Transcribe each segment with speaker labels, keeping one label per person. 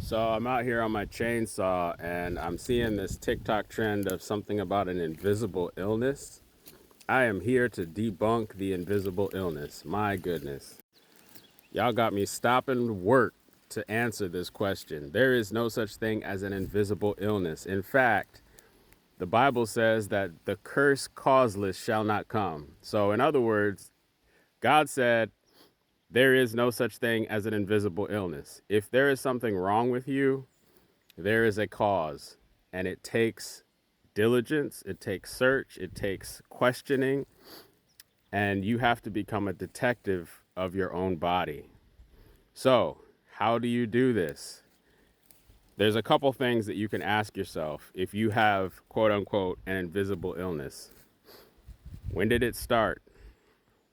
Speaker 1: So I'm out here on my chainsaw and I'm seeing this TikTok trend of something about an invisible illness. I am here to debunk the invisible illness. My goodness. Y'all got me stopping work to answer this question. There is no such thing as an invisible illness. In fact, the Bible says that the curse causeless shall not come. So, in other words, God said, there is no such thing as an invisible illness. If there is something wrong with you, there is a cause, and it takes diligence, it takes search, it takes questioning, and you have to become a detective of your own body. So, how do you do this? There's a couple things that you can ask yourself if you have, quote unquote, an invisible illness. When did it start?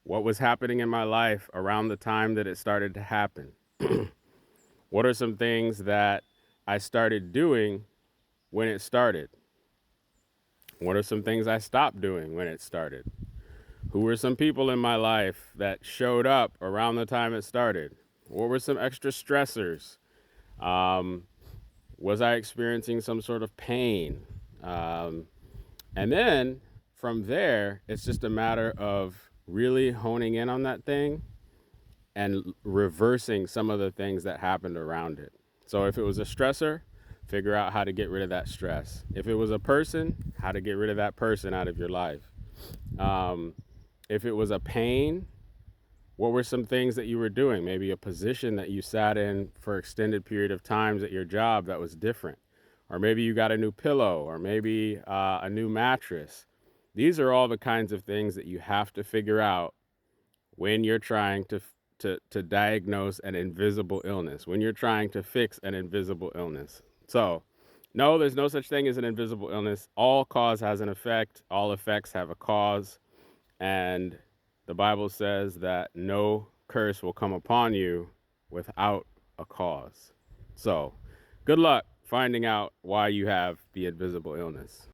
Speaker 1: What was happening in my life around the time that it started to happen? What are some things that I started doing when it started? What are some things I stopped doing when it started? Who were some people in my life that showed up around the time it started? What were some extra stressors? Was I experiencing some sort of pain? And then from there, it's just a matter of really honing in on that thing and reversing some of the things that happened around it. So if it was a stressor, figure out how to get rid of that stress. If it was a person, how to get rid of that person out of your life. If it was a pain, what were some things that you were doing? Maybe a position that you sat in for extended period of times at your job that was different. Or maybe you got a new pillow, or maybe a new mattress. These are all the kinds of things that you have to figure out when you're trying to diagnose an invisible illness, when you're trying to fix an invisible illness. So, no, there's no such thing as an invisible illness. All cause has an effect. All effects have a cause. And the Bible says that no curse will come upon you without a cause. So, good luck finding out why you have the invisible illness.